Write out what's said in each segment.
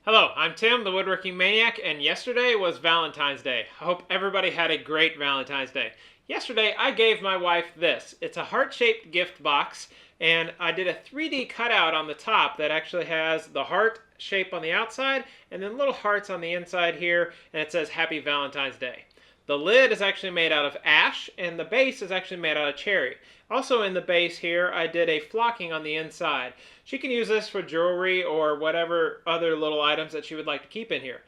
Hello, I'm Tim, the Woodworking Maniac, and yesterday was Valentine's Day. I hope everybody had a great Valentine's Day. Yesterday, I gave my wife this. It's a heart-shaped gift box, and I did a 3D cutout on the top that actually has the heart shape on the outside, and then little hearts on the inside here, and it says Happy Valentine's Day. The lid is actually made out of ash, and the base is actually made out of cherry. Also in the base here, I did a flocking on the inside. She can use this for jewelry or whatever other little items that she would like to keep in here.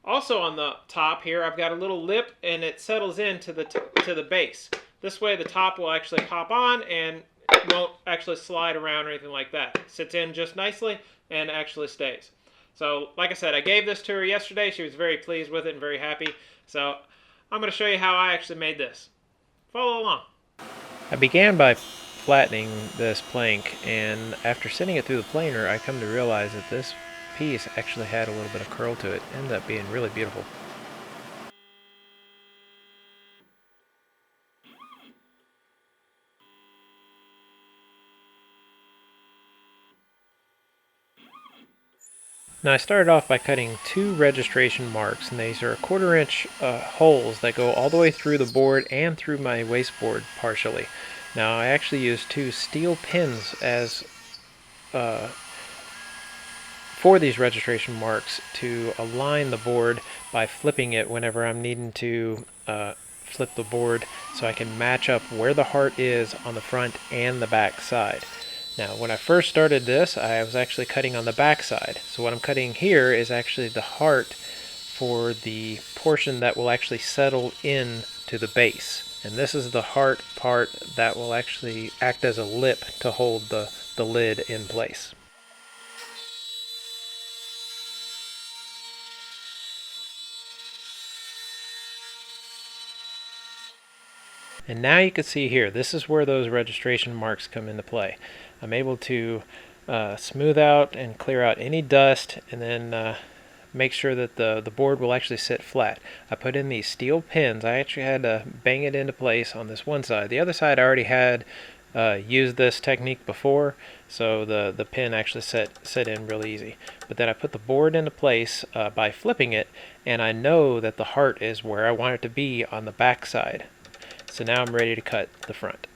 Also on the top here, I've got a little lip, and it settles into the base. This way the top will actually pop on and won't actually slide around or anything like that. It sits in just nicely and actually stays. So like I said, I gave this to her yesterday. She was very pleased with it and very happy. So I'm going to show you how I actually made this. Follow along. I began by flattening this plank, and after sending it through the planer, I come to realize that this piece actually had a little bit of curl to it. It ended up being really beautiful. Now I started off by cutting two registration marks, and these are 1/4 inch holes that go all the way through the board and through my wasteboard partially. Now I actually used two steel pins as for these registration marks to align the board by flipping it whenever I'm needing to flip the board so I can match up where the heart is on the front and the back side. Now, when I first started this, I was actually cutting on the back side. So what I'm cutting here is actually the heart for the portion that will actually settle in to the base. And this is the heart part that will actually act as a lip to hold the lid in place. And now you can see here, this is where those registration marks come into play. I'm able to smooth out and clear out any dust, and then make sure that the board will actually sit flat. I put in these steel pins. I actually had to bang it into place on this one side. The other side I already had used this technique before, so the pin actually set in real easy. But then I put the board into place by flipping it, and I know that the heart is where I want it to be on the back side. So now I'm ready to cut the front.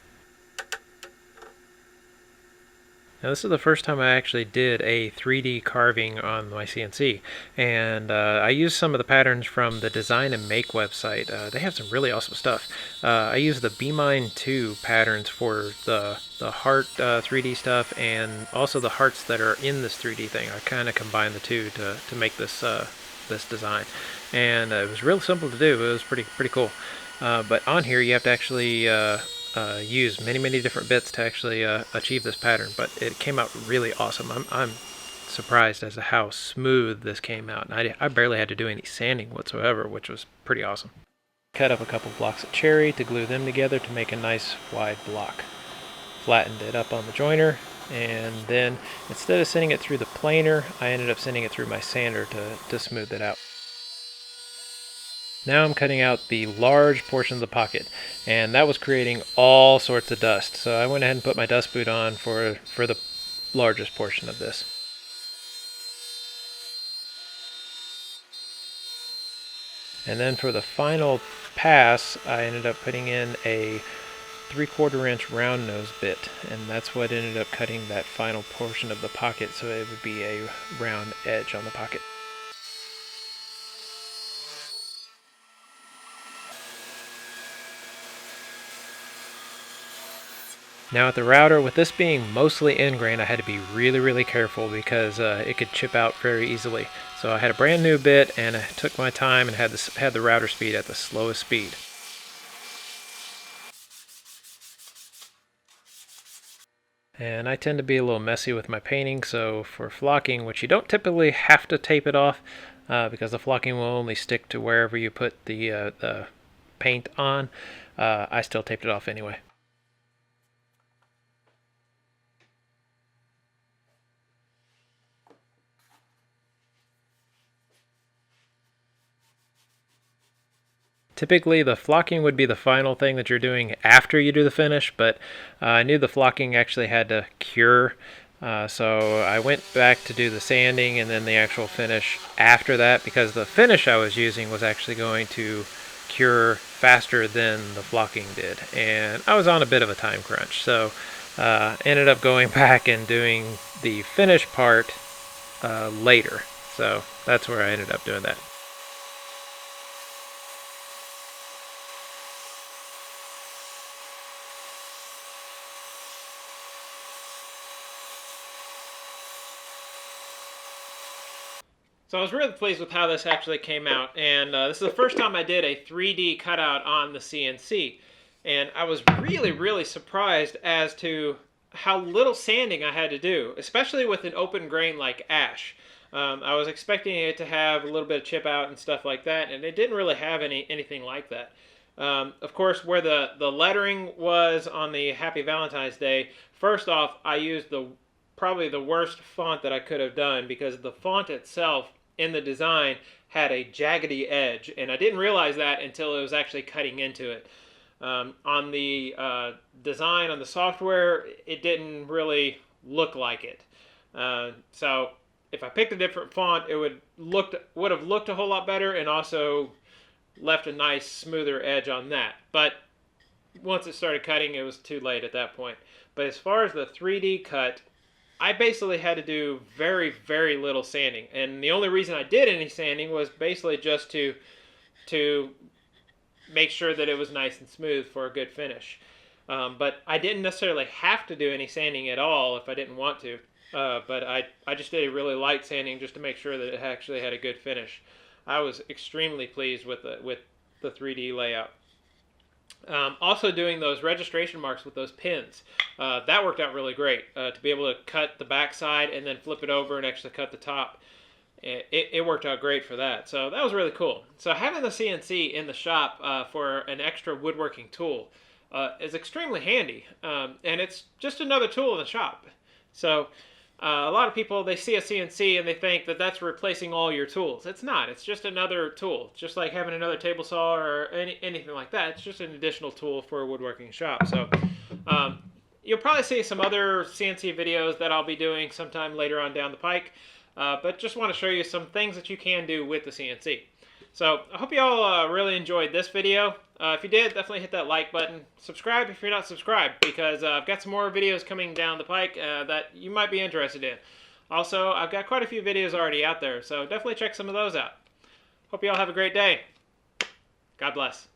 Now this is the first time I actually did a 3D carving on my CNC, and I used some of the patterns from the Design and Make website. They have some really awesome stuff. I used the B-Mine 2 patterns for the heart 3D stuff, and also the hearts that are in this 3D thing. I kind of combined the two to make this this design, and it was real simple to do. It was pretty cool. But on here you have to actually use many different bits to actually achieve this pattern, but it came out really awesome. I'm surprised as to how smooth this came out, and I barely had to do any sanding whatsoever, which was pretty awesome. Cut up a couple blocks of cherry to glue them together to make a nice wide block. Flattened it up on the joiner, and then instead of sending it through the planer, I ended up sending it through my sander to smooth it out. Now I'm cutting out the large portion of the pocket, and that was creating all sorts of dust. So I went ahead and put my dust boot on for the largest portion of this. And then for the final pass, I ended up putting in a 3/4 inch round nose bit, and that's what ended up cutting that final portion of the pocket, so it would be a round edge on the pocket. Now at the router, with this being mostly end grain, I had to be really careful because it could chip out very easily. So I had a brand new bit, and I took my time and had the router speed at the slowest speed. And I tend to be a little messy with my painting, so for flocking, which you don't typically have to tape it off because the flocking will only stick to wherever you put the paint on, I still taped it off anyway. Typically the flocking would be the final thing that you're doing after you do the finish, but I knew the flocking actually had to cure So I went back to do the sanding and then the actual finish after that, because the finish I was using was actually going to cure faster than the flocking did, and I was on a bit of a time crunch, so ended up going back and doing the finish part later. So that's where I ended up doing that. So I was really pleased with how this actually came out, and this is the first time I did a 3D cutout on the CNC, and I was really surprised as to how little sanding I had to do, especially with an open grain like ash. I was expecting it to have a little bit of chip out and stuff like that, and it didn't really have anything like that. Of course, where the lettering was on the Happy Valentine's Day, first off, I used probably the worst font that I could have done, because the font itself in the design had a jaggedy edge, and I didn't realize that until it was actually cutting into it. On the design on the software, it didn't really look like it. So if I picked a different font, it would have looked a whole lot better, and also left a nice smoother edge on that. But once it started cutting, it was too late at that point. But as far as the 3D cut, I basically had to do very little sanding, and the only reason I did any sanding was basically just to make sure that it was nice and smooth for a good finish. But I didn't necessarily have to do any sanding at all if I didn't want to. But I just did a really light sanding just to make sure that it actually had a good finish. I was extremely pleased with the 3D layout. Also doing those registration marks with those pins. That worked out really great. To be able to cut the back side and then flip it over and actually cut the top. It worked out great for that. So that was really cool. So having the CNC in the shop for an extra woodworking tool is extremely handy. And it's just another tool in the shop. So a lot of people, they see a CNC and they think that that's replacing all your tools. It's not. It's just another tool. It's just like having another table saw or anything like that. It's just an additional tool for a woodworking shop. So you'll probably see some other CNC videos that I'll be doing sometime later on down the pike. But just want to show you some things that you can do with the CNC. So I hope you all really enjoyed this video. If you did, definitely hit that like button. Subscribe if you're not subscribed, because I've got some more videos coming down the pike that you might be interested in. Also, I've got quite a few videos already out there, so definitely check some of those out. Hope you all have a great day. God bless.